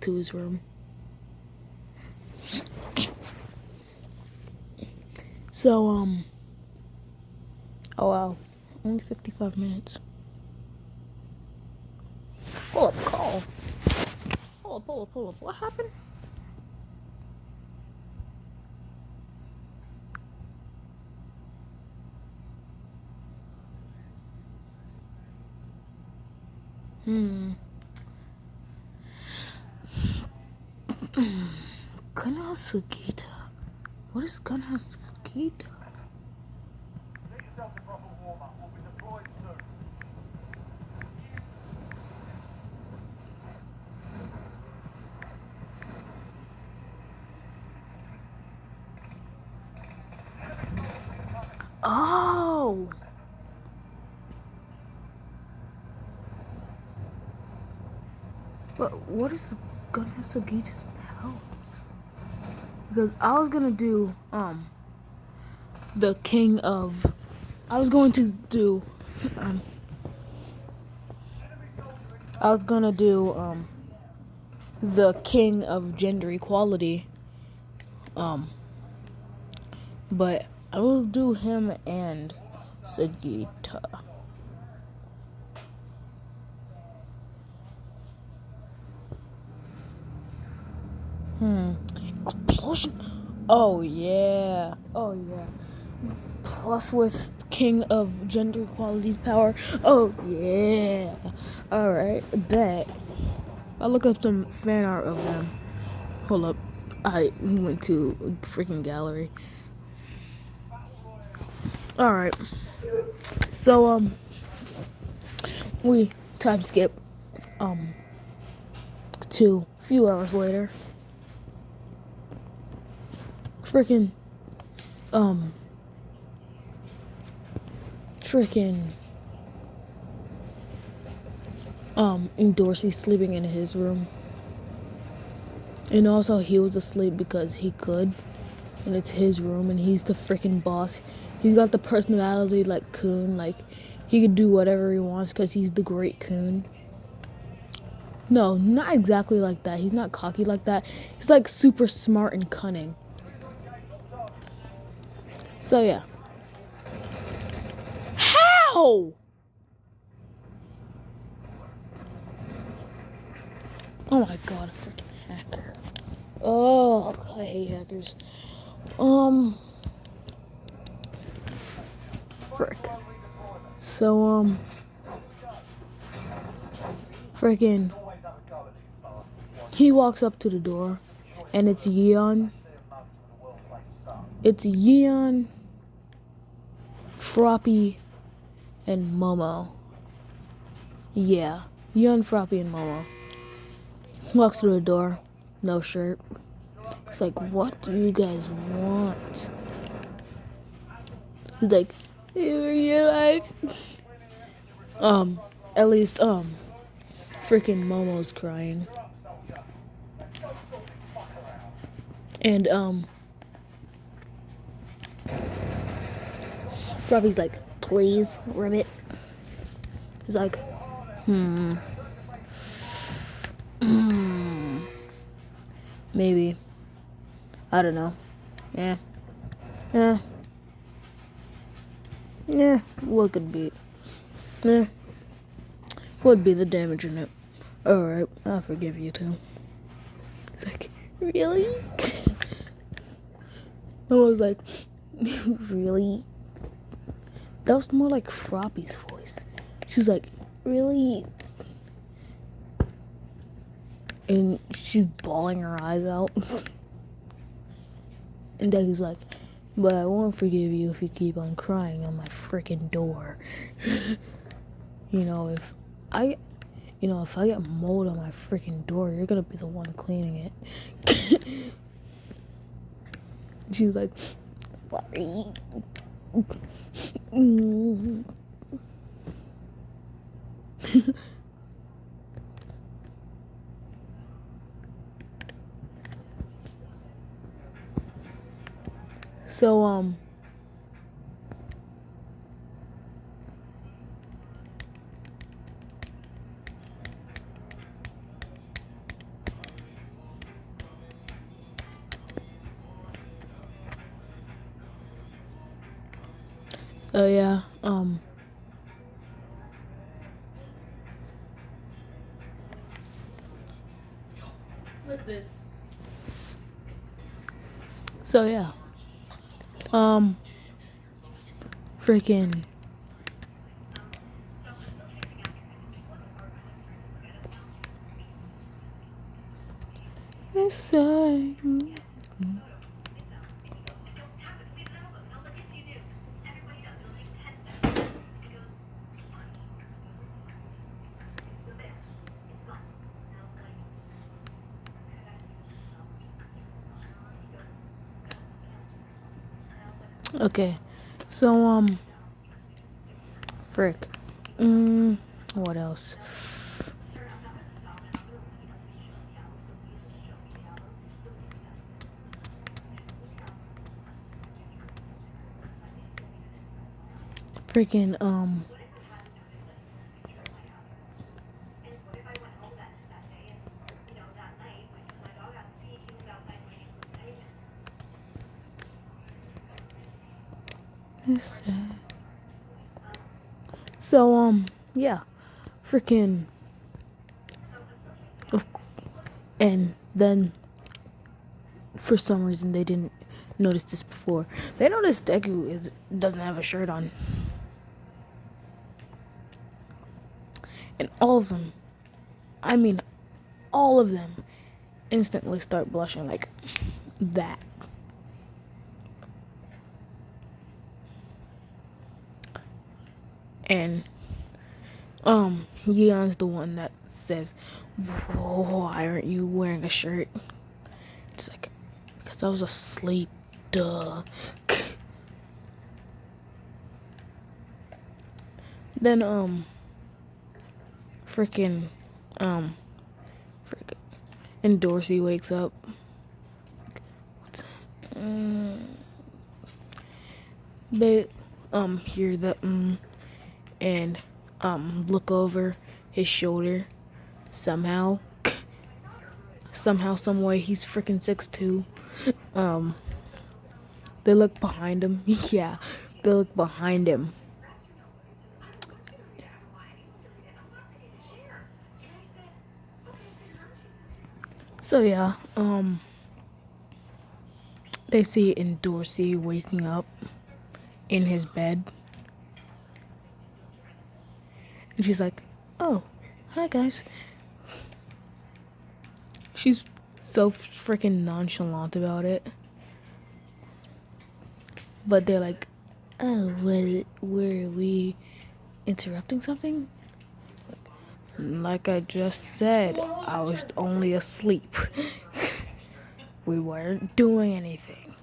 to his room. So Oh wow, only 55 minutes. Pull up, call. Pull up. What happened? Gunhouse Sugita. What is Gunhouse Sugita? Oh. But what is Gunhouse Sugita's powers? Because I was gonna do the king of. I was going to do um. I was gonna do the king of gender equality. But I will do him and Sagita. Explosion. Oh yeah. Oh yeah. Plus with King of Gender Equality's power. Oh yeah. Alright, bet. I'll look up some fan art of them. Hold up. I went to a freaking gallery. Alright. So we time skip to a few hours later. Freaking and Dorsey sleeping in his room. And also he was asleep because he could. And it's his room and he's the freaking boss. He's got the personality like Coon, like he could do whatever he wants because he's the great Coon. No, not exactly like that. He's not cocky like that. He's like super smart and cunning. So yeah. How? Oh my god, a freaking hacker. Oh, I hate hackers. Frick. So, freaking. He walks up to the door, and it's Yeon. It's Yeon, Froppy, and Momo. Yeah, Yeon, Froppy, and Momo. Walks through the door, no shirt. It's like, what do you guys want? He's like, you realize? At least, freaking Momo's crying. And, Froppy's like, please, Ribbit. He's like, maybe. I don't know. Yeah. What could be? Would be the damage in it. Alright, I'll forgive you too. It's like, really? I was like, really? That was more like Froppy's voice. She was like, really? And she's bawling her eyes out. And Decky's like, but I won't forgive you if you keep on crying on my freaking door. If I get mold on my freaking door, you're gonna be the one cleaning it. She's like, sorry. So, So yeah, Look at this. so yeah, um, freaking. Inside. Okay, so frick. What else? Freaking So yeah, freaking. Of, and then for some reason they didn't notice this before. They noticed doesn't have a shirt on, and all of them, I mean, all of them, instantly start blushing like that. And Yeon's the one that says, "Why aren't you wearing a shirt?" It's like, because I was asleep. Duh. Then freaking um freaking and Dorsey wakes up. They hear the and look over his shoulder. Somehow some way he's freaking 6'2". They look behind him. Yeah, they look behind him. So yeah, they see in Dorsey waking up in his bed, and she's like, "Oh, hi guys." She's so freaking nonchalant about it. But they're like, "Oh, were we interrupting something?" Like I just said, I was only asleep. We weren't doing anything.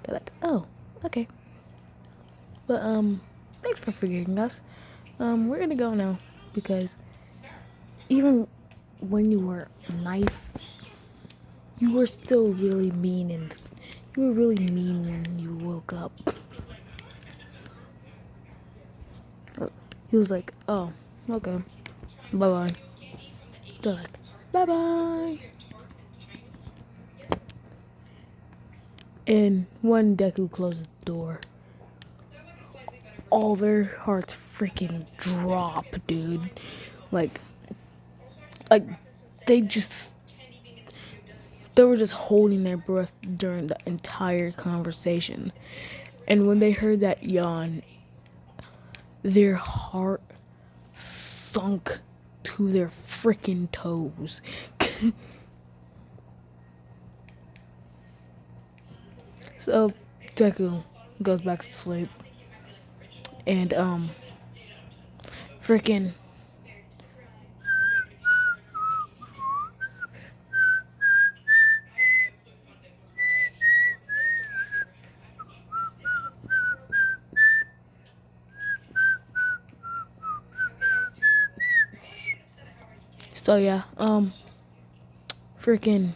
They're like, "Oh, okay." But thanks for forgiving us. We're gonna go now because even when you were nice, you were still really mean, and you were really mean when you woke up. He was like, "Oh, okay, bye bye." They're like, "Bye bye." And when Deku closes the door, all their hearts freaking drop, dude. Like, like they just they were just holding their breath during the entire conversation. And when they heard that yawn, their heart sunk to their freaking toes. So Deku goes back to sleep. And freaking so yeah, freaking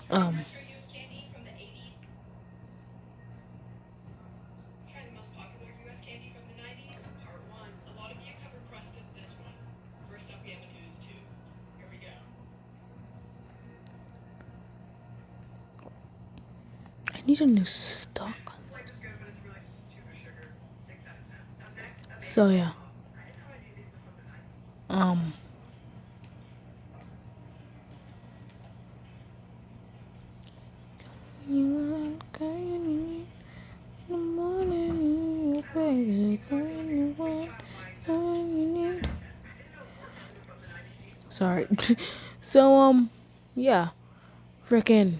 um need a new stock. So yeah. Sorry. So yeah. Frickin'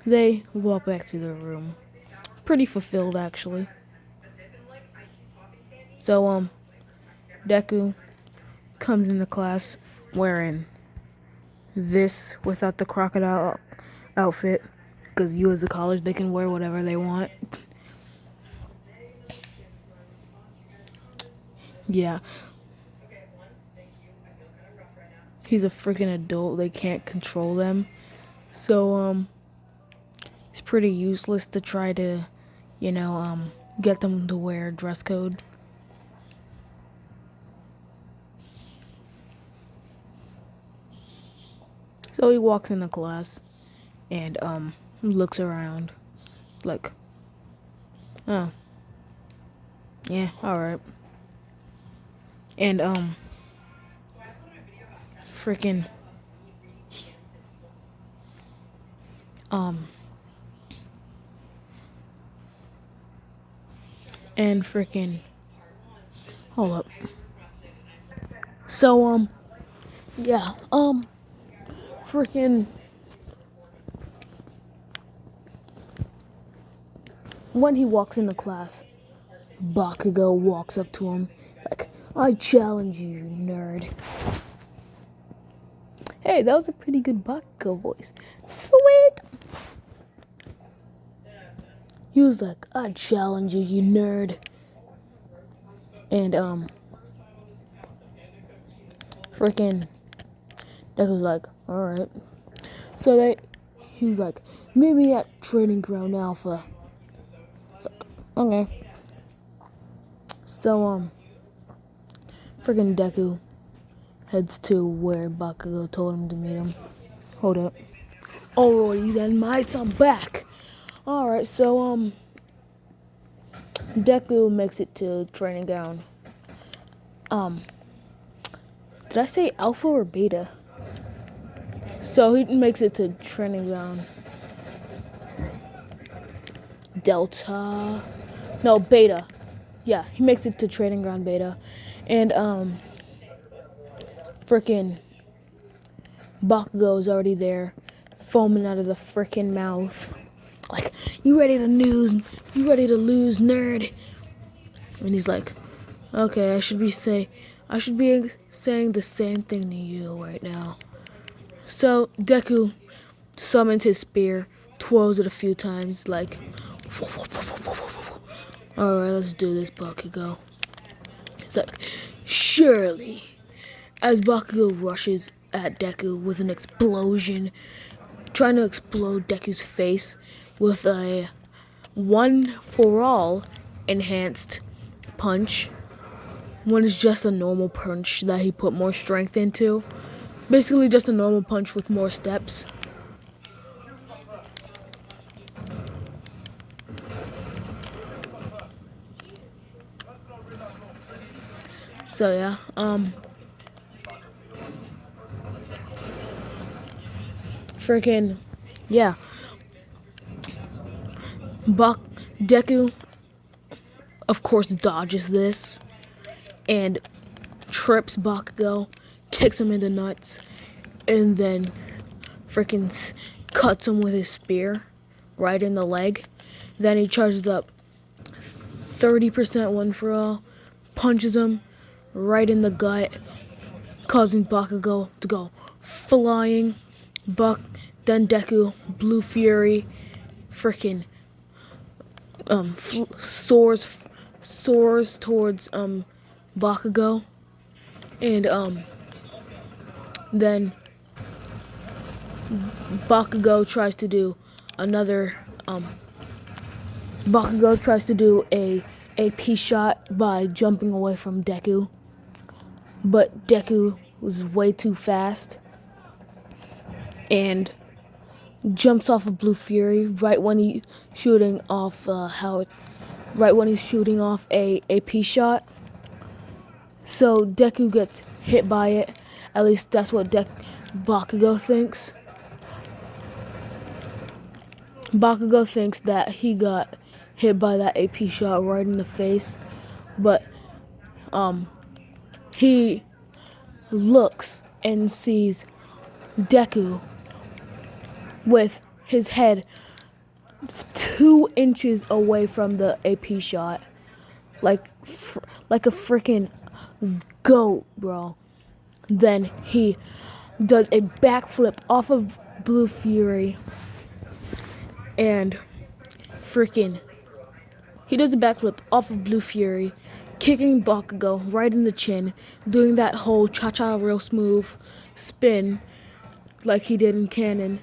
they walk back to their room. Pretty fulfilled actually. So Deku comes into class wearing this without the crocodile outfit. Because you as a college, they can wear whatever they want. Yeah. He's a freaking adult. They can't control them. So it's pretty useless to try to, get them to wear dress code. So he walks into class and looks around like, oh, yeah, all right. And freaking and freaking hold up. So yeah, freaking when he walks into class, Bakugo walks up to him like, I challenge you, nerd. Hey, that was a pretty good Bakugo voice. Sweet. He was like, I challenge you, you nerd. And freaking Deku was like, alright. So he was like, meet me at Training Ground Alpha. It's like, okay. So freaking Deku heads to where Bakugo told him to meet him. Hold up. Alrighty then, mates, I'm back. Alright, so Deku makes it to Training Ground. Did I say Alpha or Beta? So he makes it to Training Ground. Delta. No, Beta. Yeah, he makes it to Training Ground Beta. And frickin' Bakugo's already there, foaming out of the frickin' mouth. Like, you ready to lose? You ready to lose, nerd? And he's like, okay, I should be saying the same thing to you right now. So Deku summons his spear, twirls it a few times, like, alright, let's do this, Bakugo. It's like, surely. As Bakugo rushes at Deku with an explosion, trying to explode Deku's face with a one-for-all enhanced punch. One is just a normal punch that he put more strength into. Basically just a normal punch with more steps. So yeah, freaking, yeah. Deku, of course, dodges this and trips Bakugo, kicks him in the nuts, and then freaking cuts him with his spear right in the leg. Then he charges up 30% one for all, punches him right in the gut, causing Bakugo to go flying. Then Deku, Blue Fury, freaking soars towards Bakugo, and then Bakugo tries to do a AP shot by jumping away from Deku, but Deku was way too fast, and jumps off of Blue Fury right when he's shooting off right when he's shooting off a AP shot. So Deku gets hit by it. At least that's what Bakugo thinks. Bakugo thinks that he got hit by that AP shot right in the face, but he looks and sees Deku with his head 2 inches away from the AP shot, like a freaking goat, bro. Then he does a backflip off of Blue Fury and he does a backflip off of Blue Fury, kicking Bakugo right in the chin, doing that whole cha-cha real smooth spin like he did in canon.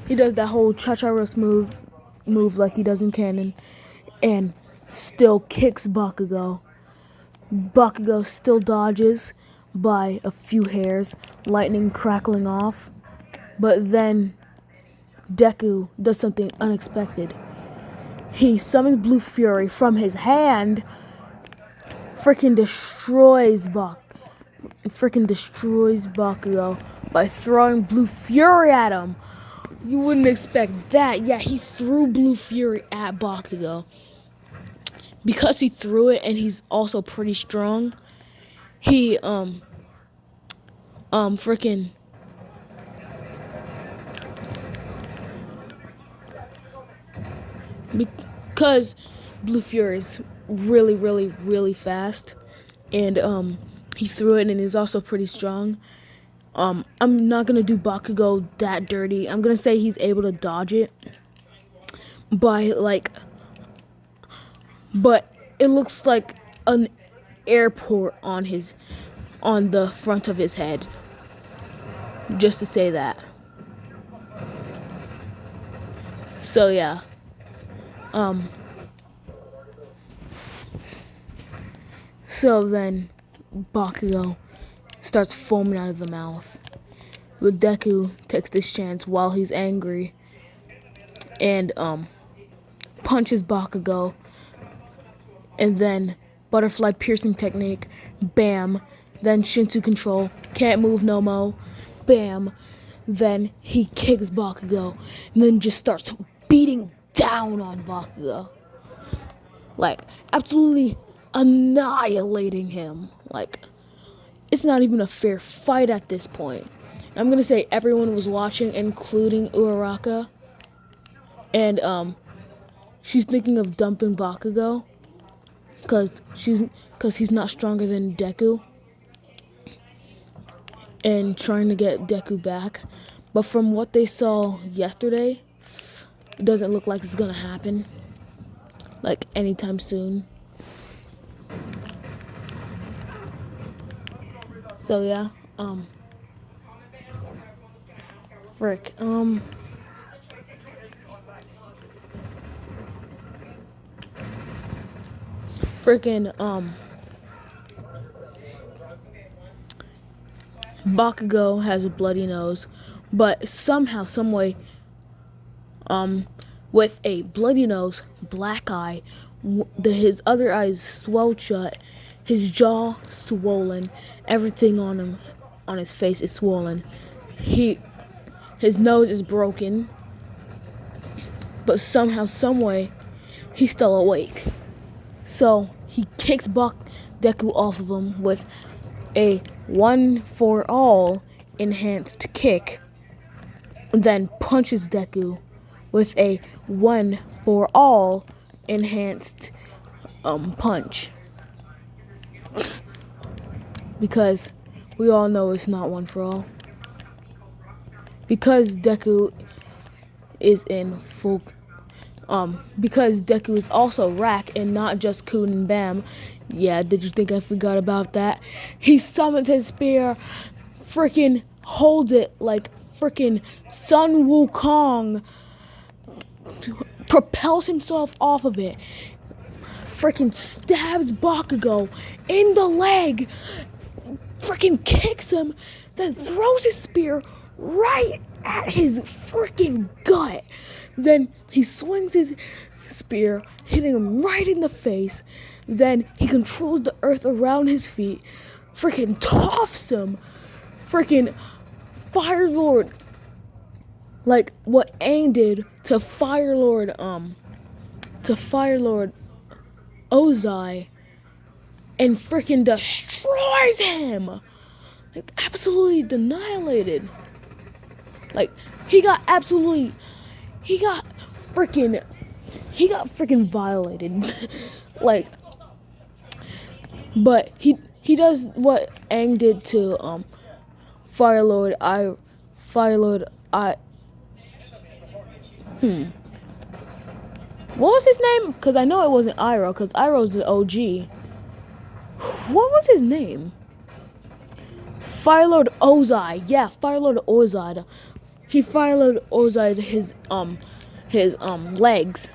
He does that whole cha-cha real smooth move like he does in canon and still kicks Bakugo. Bakugo still dodges by a few hairs, lightning crackling off. But then Deku does something unexpected. He summons Blue Fury from his hand, freaking destroys Bakugo by throwing Blue Fury at him. You wouldn't expect that. Yeah, he threw Blue Fury at Bakugo. Because he threw it and he's also pretty strong, he freaking because Blue Fury is really, really, really fast, and he threw it and he's also pretty strong. I'm not gonna do Bakugo that dirty. I'm gonna say he's able to dodge it by but it looks like an airport on the front of his head. Just to say that. So yeah. So then Bakugo starts foaming out of the mouth. But Deku takes this chance while he's angry and punches Bakugo, and then butterfly piercing technique, bam, then Shinsu control, can't move no mo, bam, then he kicks Bakugo, and then just starts beating down on Bakugo. Like, absolutely annihilating him. Like, it's not even a fair fight at this point. I'm gonna say everyone was watching, including Uraraka, and she's thinking of dumping Bakugo because he's not stronger than Deku, and trying to get Deku back. But from what they saw yesterday, it doesn't look like it's gonna happen like anytime soon. So yeah, frick, freaking, Bakugo has a bloody nose, but somehow, someway, with a bloody nose, black eye, his other eyes swelled shut, his jaw swollen, everything on him, on his face is swollen. His nose is broken, but somehow, someway, he's still awake. So he kicks Deku off of him with a 1-for-all enhanced kick, then punches Deku with a 1-for-all enhanced punch. Because we all know it's not 1-for-all. Because Deku is in full because Deku is also Rack and not just Kun and Bam. Yeah, did you think I forgot about that? He summons his spear, freaking holds it like freaking Sun Wukong, propels himself off of it, freaking stabs Bakugo in the leg, freaking kicks him, then throws his spear right at his freaking gut. Then he swings his spear, hitting him right in the face. Then he controls the earth around his feet, freaking tossed him. Freaking Fire Lord, like what Aang did to Fire Lord Ozai, and freaking destroys him. Like absolutely annihilated. Like he got freaking violated. Like, but he does what Aang did to Fire Lord I. What was his name? Because I know it wasn't Iroh, because Iroh's the OG. What was his name? Fire Lord Ozai. Yeah, Fire Lord Ozai. He Fire Lord Ozai his legs.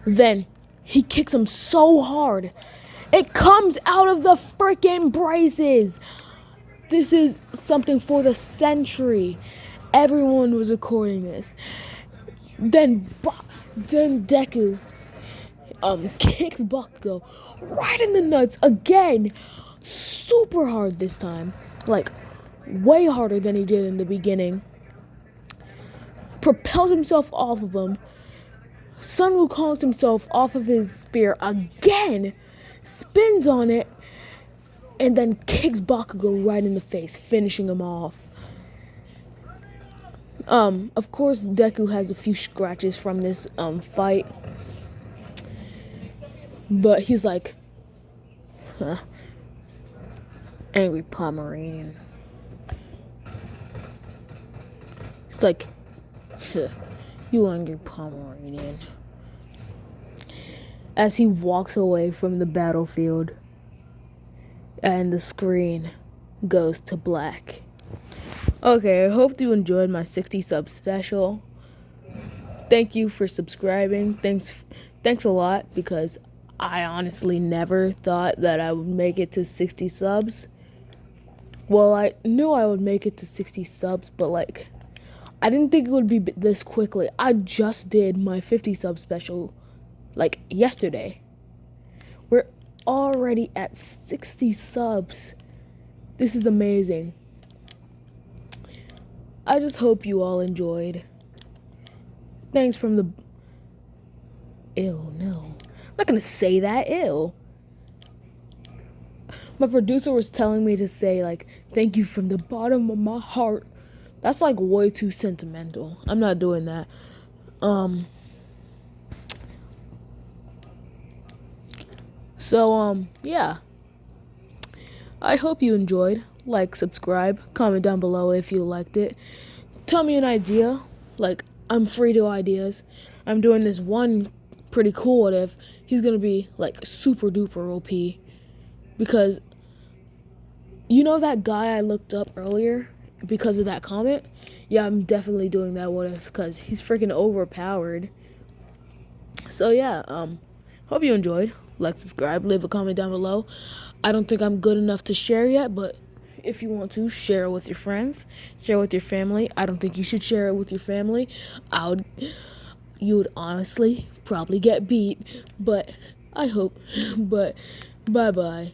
Then he kicks him so hard, it comes out of the freaking braces. This is something for the century. Everyone was recording this. Then Deku kicks Bakugo right in the nuts again. Super hard this time. Like way harder than he did in the beginning. Propels himself off of him. Sun Wukongs himself off of his spear again. Spins on it. And then kicks Bakugo right in the face, finishing him off. Of course, Deku has a few scratches from this fight, but he's like, angry Pomeranian. It's like, you angry Pomeranian. As he walks away from the battlefield, and the screen goes to black. Okay, I hope you enjoyed my 60 sub special. Thank you for subscribing. Thanks a lot, because I honestly never thought that I would make it to 60 subs. Well, I knew I would make it to 60 subs, but like I didn't think it would be this quickly. I just did my 50 sub special like yesterday. We're already at 60 subs. This is amazing. I just hope you all enjoyed. Thanks from the... Ew, no. I'm not gonna say that, ew. My producer was telling me to say, like, thank you from the bottom of my heart. That's, like, way too sentimental. I'm not doing that. So, yeah. I hope you enjoyed. Like, subscribe, comment down below if you liked it. Tell me an idea. Like, I'm free to ideas. I'm doing this one pretty cool what if. He's gonna be, like, super duper OP. Because, you know that guy I looked up earlier because of that comment? Yeah, I'm definitely doing that what if because he's freaking overpowered. So, yeah, hope you enjoyed. Like, subscribe, leave a comment down below. I don't think I'm good enough to share yet, but if you want to, share it with your friends, share it with your family. I don't think you should share it with your family. You would honestly probably get beat, but I hope. But bye-bye.